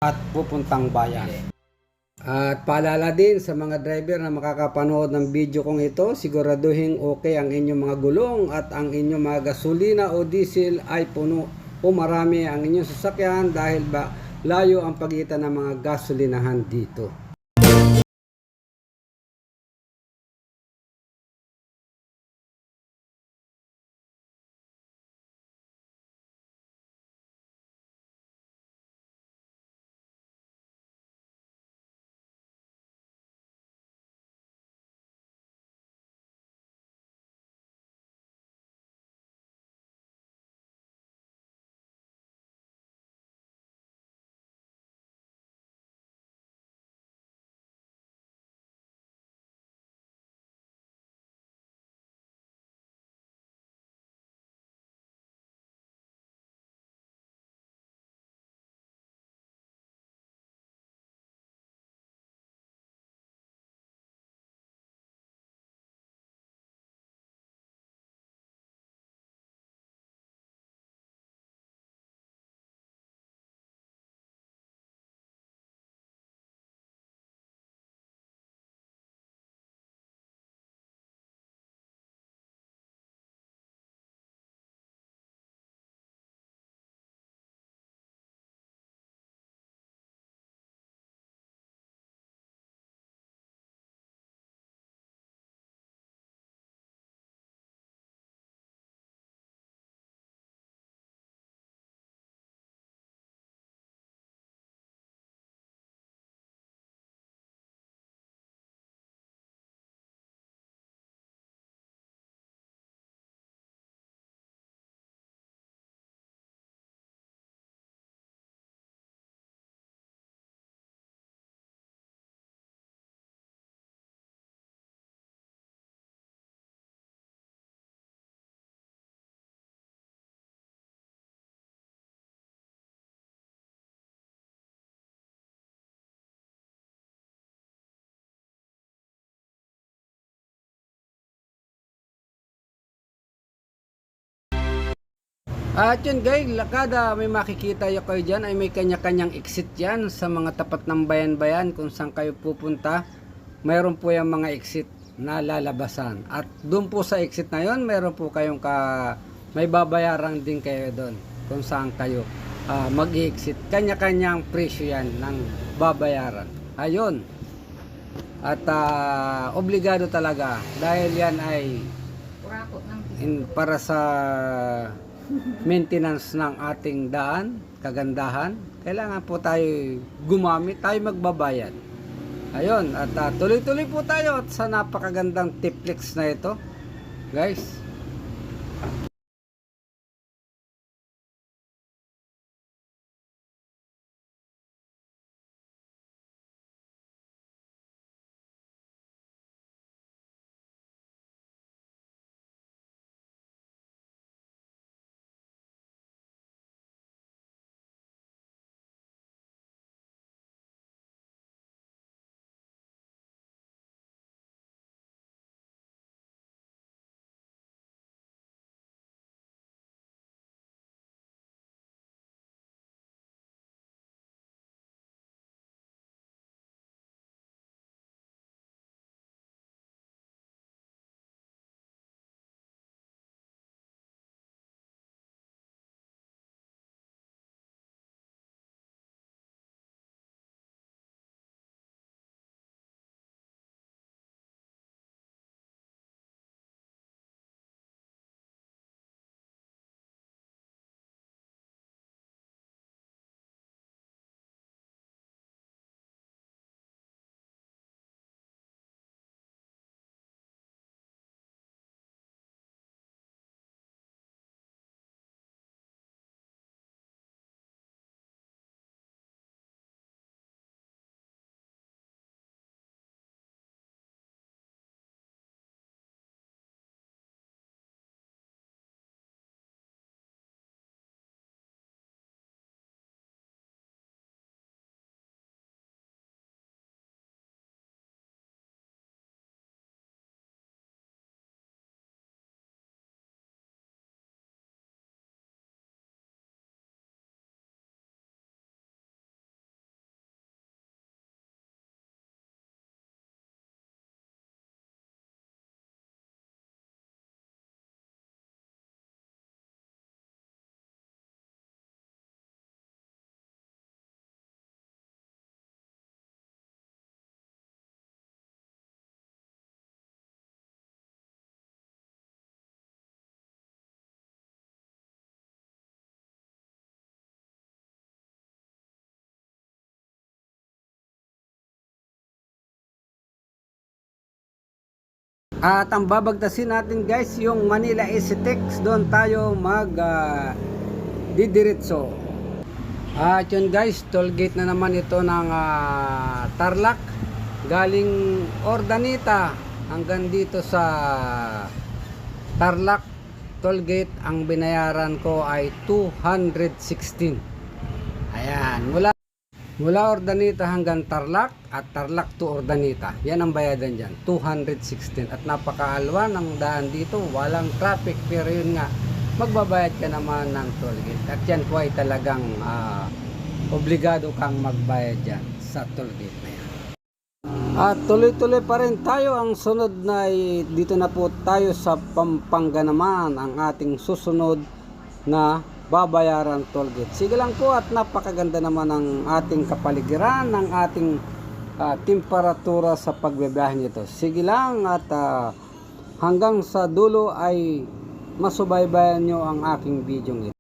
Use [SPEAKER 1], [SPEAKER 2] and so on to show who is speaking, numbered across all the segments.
[SPEAKER 1] at pupuntang bayan. At paalala din sa mga driver na makakapanood ng video kong ito, siguraduhin okay ang inyong mga gulong at ang inyong mga gasolina o diesel ay puno o marami ang inyong sasakyan dahil layo ang pagitan ng mga gasolinahan dito. At yun guys, kada may makikita kayo dyan ay may kanya-kanyang exit yan sa mga tapat ng bayan-bayan kung saan kayo pupunta. Mayroon po yung mga exit na lalabasan. At doon po sa exit na yon, mayroon po kayong may babayaran din kayo doon kung saan kayo mag-exit. Kanya-kanyang presyo yan ng babayaran. Ayun. At obligado talaga dahil yan ay para sa maintenance ng ating daan, kagandahan. Kailangan po tayo gumamit, tayo magbabayad. Ayun, at tuloy-tuloy po tayo at sa napakagandang tiplex na ito, guys. At ang babagtasin natin guys, yung Manila EasyTex, doon tayo didiretso. At yun guys, toll gate na naman ito ng Tarlac. Galing Ordanita hanggang dito sa Tarlac toll gate, ang binayaran ko ay 216. Ayan, mula Ordanita hanggang Tarlac at Tarlac to Ordanita. Yan ang bayadan dyan, 216. At napakaalwa ng daan dito, walang traffic, pero yun nga, magbabayad ka naman ng toll gate. At yan po ay talagang obligado kang magbayad dyan sa toll gate na yan. At tuloy-tuloy pa rin tayo. Ang sunod na dito na po tayo sa Pampanga naman, ang ating susunod na babayaran toll gate. Sige lang po, at napakaganda naman ng ating kapaligiran, ng ating temperatura sa pagbibiyahe nito. Sige lang, at hanggang sa dulo ay masubaybayan nyo ang aking video ito.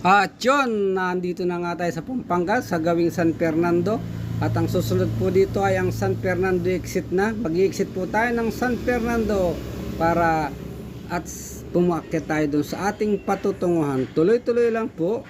[SPEAKER 1] At yun, nandito na nga tayo sa Pampanga, sa gawing San Fernando. At ang susunod po dito ay ang San Fernando exit na. Mag-exit po tayo ng San Fernando para at pumakyat tayo dun sa ating patutunguhan. Tuloy-tuloy lang po.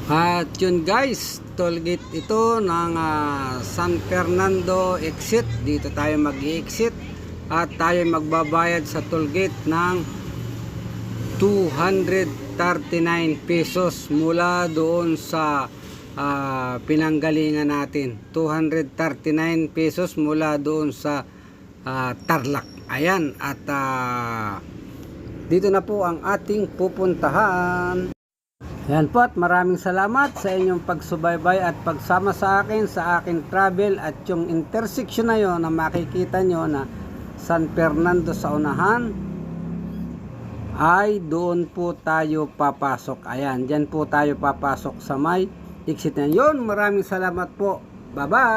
[SPEAKER 1] At yun guys, tollgate ito ng San Fernando exit. Dito tayo mag-exit at tayo magbabayad sa tollgate ng 239 pesos mula doon sa pinanggalingan natin. 239 pesos mula doon sa Tarlac. Ayan, at dito na po ang ating pupuntahan. Ayan po, at maraming salamat sa inyong pagsubaybay at pagsama sa akin sa aking travel, at yung intersection na yon na makikita nyo na San Fernando sa unahan ay doon po tayo papasok. Ayan, dyan po tayo papasok sa may exit na yun. Maraming salamat po. Bye bye.